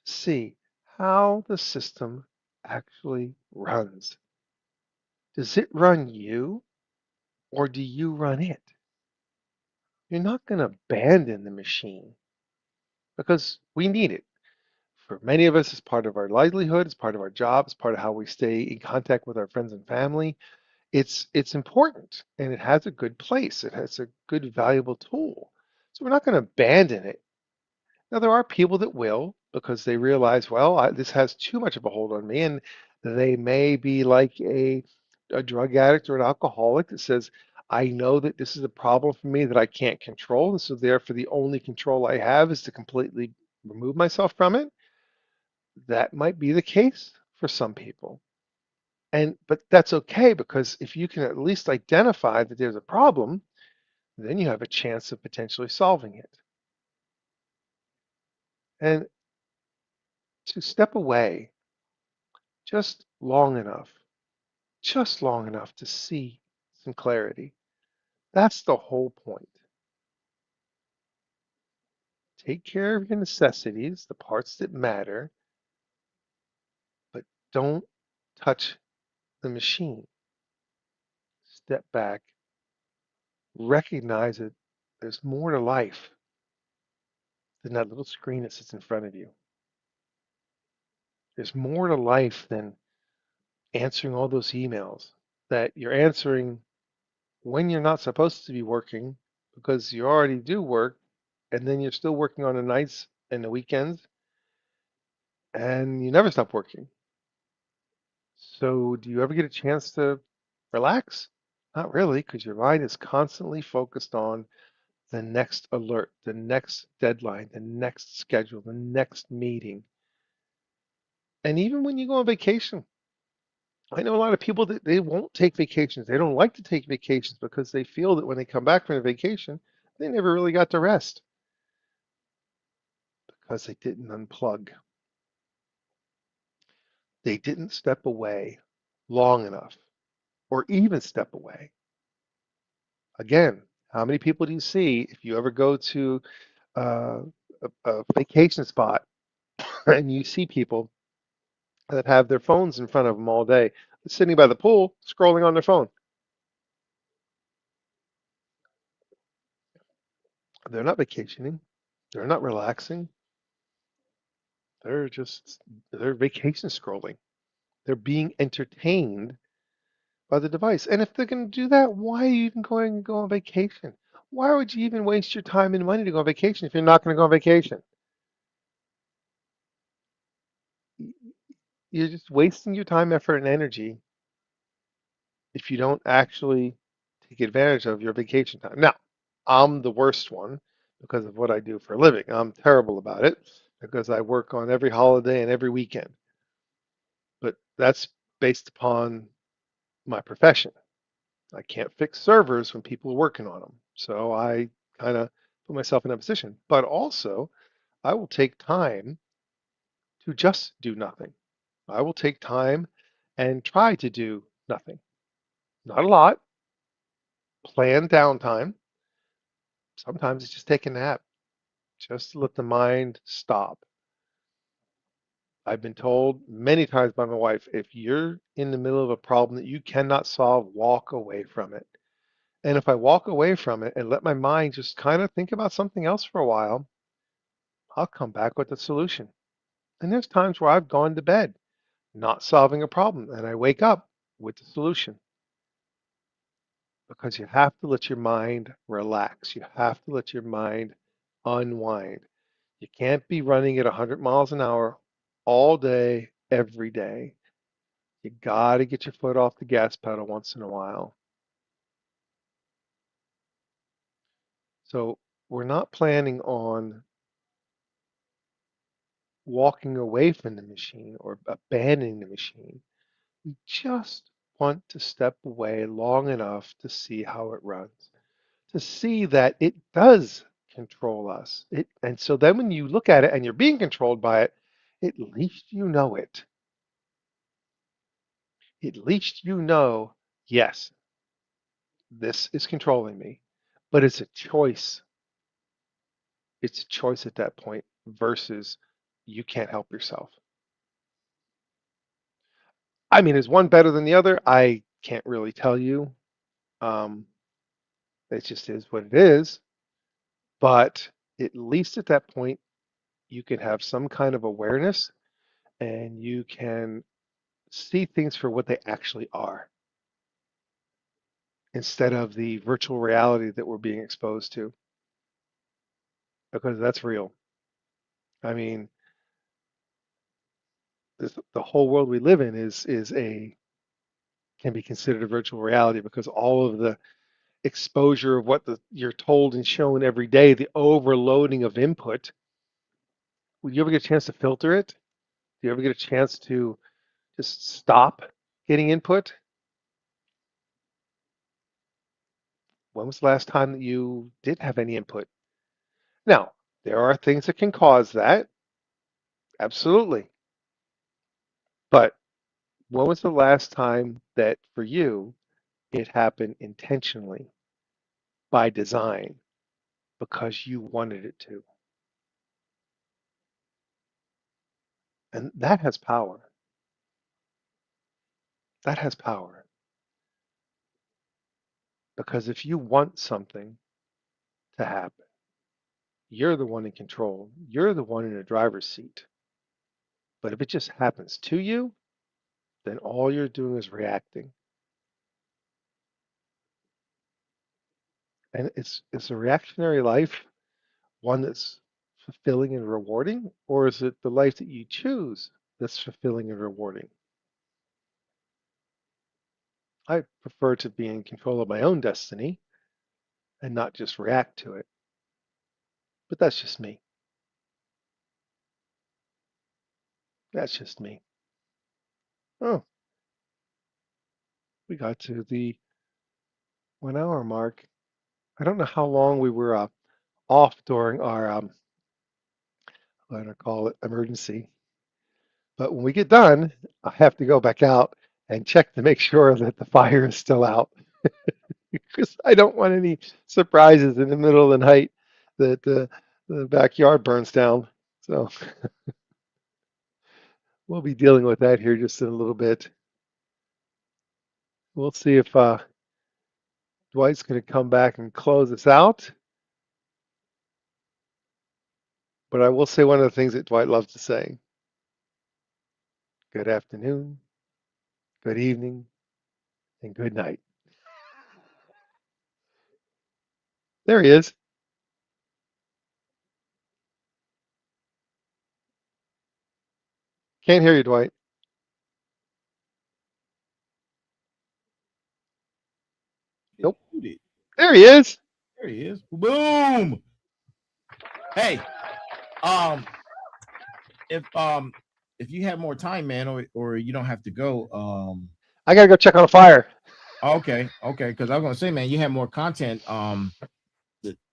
to see how the system actually runs. Does it run you or do you run it? You're not going to abandon the machine because we need it. For many of us, it's part of our livelihood, it's part of our job, it's part of how we stay in contact with our friends and family. It's important and it has a good place. It has a good, valuable tool. So we're not going to abandon it. Now, there are people that will because they realize, well, this has too much of a hold on me, and they may be like a drug addict or an alcoholic that says, I know that this is a problem for me that I can't control, and so therefore the only control I have is to completely remove myself from it. That might be the case for some people. But that's okay because if you can at least identify that there's a problem, then you have a chance of potentially solving it. And to step away just long enough, just long enough to see some clarity. That's the whole point. Take care of your necessities, the parts that matter, but don't touch the machine. Step back, recognize that there's more to life than that little screen that sits in front of you. There's more to life than answering all those emails that you're answering when you're not supposed to be working because you already do work and then you're still working on the nights and the weekends and you never stop working. So, do you ever get a chance to relax? Not really, because your mind is constantly focused on the next alert, the next deadline, the next schedule, the next meeting. And even when you go on vacation, I know a lot of people that they won't take vacations. They don't like to take vacations because they feel that when they come back from a vacation, they never really got to rest because they didn't unplug. They didn't step away long enough or even step away. Again, how many people do you see if you ever go to uh, a vacation spot and you see people that have their phones in front of them all day, sitting by the pool, scrolling on their phone? They're not vacationing. They're not relaxing. They're just, they're vacation scrolling. They're being entertained by the device. And if they're going to do that, why are you even going to go on vacation? Why would you even waste your time and money to go on vacation if you're not going to go on vacation? You're just wasting your time, effort, and energy if you don't actually take advantage of your vacation time. Now, I'm the worst one because of what I do for a living. I'm terrible about it because I work on every holiday and every weekend. But that's based upon my profession. I can't fix servers when people are working on them. So I kind of put myself in that position. But also, I will take time to just do nothing. I will take time and try to do nothing. Not a lot, plan downtime. Sometimes it's just take a nap, just to let the mind stop. I've been told many times by my wife, if you're in the middle of a problem that you cannot solve, walk away from it. And if I walk away from it and let my mind just kind of think about something else for a while, I'll come back with a solution. And there's times where I've gone to bed not solving a problem and I wake up with the solution because you have to let your mind relax. You have to let your mind unwind. You can't be running at 100 miles an hour all day, every day. You got to get your foot off the gas pedal once in a while. So we're not planning on walking away from the machine or abandoning the machine. We just want to step away long enough to see how it runs, to see that it does control us. And so then when you look at it and you're being controlled by it, at least you know it. At least you know, yes, this is controlling me, but it's a choice. It's a choice at that point versus you can't help yourself. I mean, is one better than the other? I can't really tell you. Um, it just is what it is. But at least at that point, you can have some kind of awareness and you can see things for what they actually are instead of the virtual reality that we're being exposed to, because that's real. I mean, the whole world we live in is a can be considered a virtual reality because all of the exposure of what you're told and shown every day, the overloading of input. Would you ever get a chance to filter it? Do you ever get a chance to just stop getting input? When was the last time that you did have any input? Now, there are things that can cause that, absolutely. But when was the last time that for you it happened intentionally by design because you wanted it to? And that has power. That has power. Because if you want something to happen, you're the one in control. You're the one in the driver's seat. But if it just happens to you, then all you're doing is reacting. And it's a reactionary life, one that's fulfilling and rewarding, or is it the life that you choose that's fulfilling and rewarding? I prefer to be in control of my own destiny and not just react to it. But that's just me. That's just me. Oh, we got to the 1 hour mark. I don't know how long we were off during our, what do I call it, emergency. But when we get done, I have to go back out and check to make sure that the fire is still out because I don't want any surprises in the middle of the night that the backyard burns down. So we'll be dealing with that here just in a little bit. We'll see if Dwight's going to come back and close us out. But I will say one of the things that Dwight loves to say. Good afternoon, good evening, and good night. There he is. Can't hear you, Dwight. Nope. There he is. There he is. Boom. Hey, um, if you have more time, man, or you don't have to go, I gotta go check on a fire. okay, because I was gonna say, man, you have more content.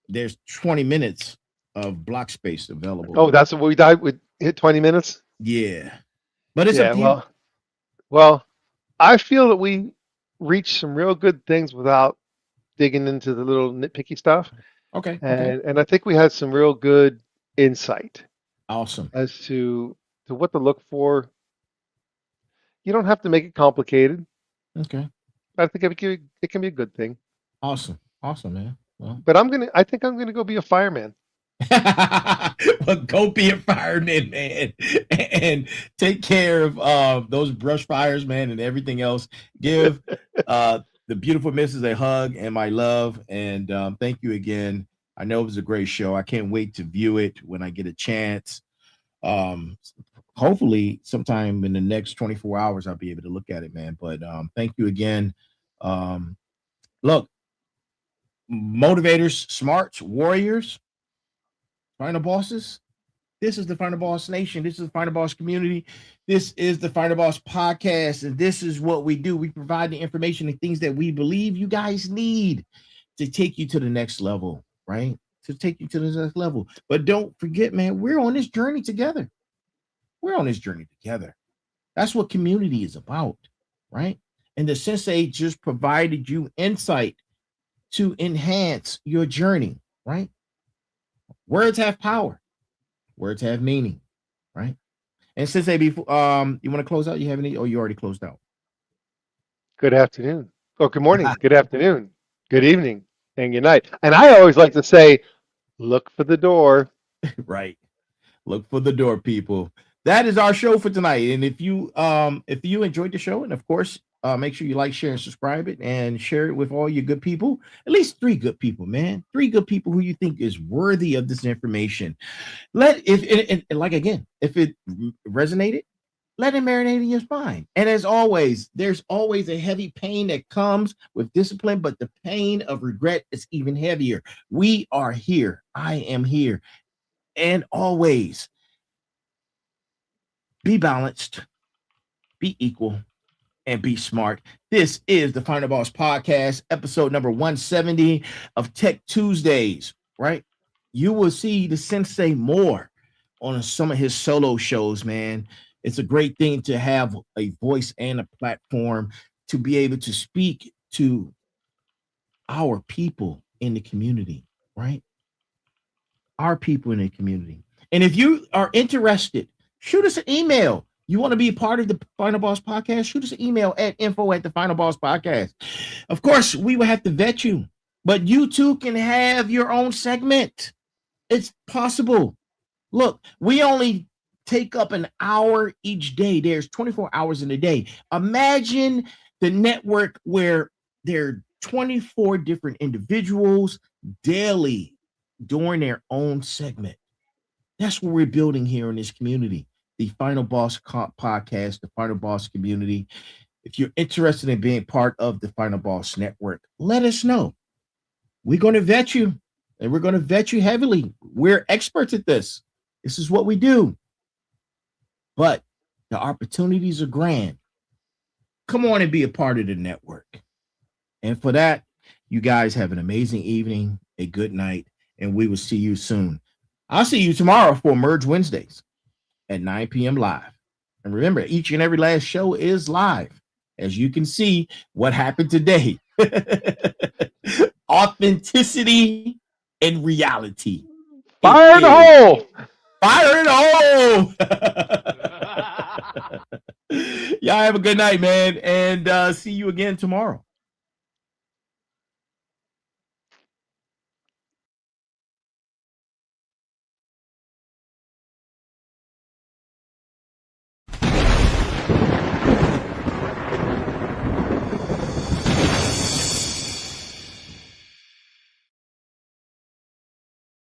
There's 20 minutes of block space available. Oh, that's what we died. We hit 20 minutes. Yeah, but it's Yeah. up to you. Well, I feel that we reached some real good things without digging into the little nitpicky stuff. Okay. And I think we had some real good insight Awesome. as to what to look for. You don't have to make it complicated. Okay. I think it can be a good thing. Awesome, man. Well, but I think I'm gonna go be a fireman. Well, go be a fireman, man, and take care of those brush fires, man, and everything else. Give the beautiful missus a hug and my love, and thank you again. I know it was a great show. I can't wait to view it when I get a chance. Hopefully, sometime in the next 24 hours, I'll be able to look at it, man. But thank you again. Look, motivators, smarts, warriors, final bosses. This is the Final Boss Nation. This is the Final Boss community. This is the Final Boss podcast. And this is what we do. We provide the information and things that we believe you guys need to take you to the next level, right? To take you to the next level. But don't forget, man, we're on this journey together. We're on this journey together. That's what community is about, right? And the Sensei just provided you insight to enhance your journey, right? Words have power. Words have meaning, right? And Sensei, before you want to close out? You have any? Oh, you already closed out. Good afternoon. Oh, good morning. Good afternoon. Good evening. And good night. And I always like to say, look for the door. Right. Look for the door, people. That is our show for tonight. And if you enjoyed the show, and of course, make sure you like, share, and subscribe it, and share it with all your good people. At least 3 good people, man. 3 good people who you think is worthy of this information. Like again, if it resonated, let it marinate in your spine. And as always, there's always a heavy pain that comes with discipline, but the pain of regret is even heavier. We are here. I am here. And always be balanced, be equal, and be smart. This is the Final Boss Podcast, episode number 170 of Tech Tuesdays, right? You will see the Sensei more on some of his solo shows, man. It's a great thing to have a voice and a platform to be able to speak to our people in the community, right? Our people in the community. And if you are interested shoot us an email. You want to be a part of the Final Boss Podcast? Shoot us an email at info@thefinalbosspodcast. Of course, we will have to vet you, but you too can have your own segment. It's possible. Look, we only take up an hour each day. There's 24 hours in a day. Imagine the network where there are 24 different individuals daily doing their own segment. That's what we're building here in this community, the Final Boss Podcast, the Final Boss community. If you're interested in being part of the Final Boss Network, let us know. We're going to vet you, and we're going to vet you heavily. We're experts at this. This is what we do. But the opportunities are grand. Come on and be a part of the network. And for that, you guys have an amazing evening, a good night, and we will see you soon. I'll see you tomorrow for Merge Wednesdays at 9 p.m. live. And remember, each and every last show is live. As you can see, what happened today. Authenticity and reality. Fire in the hole! Fire in the hole! Y'all have a good night, man. And see you again tomorrow.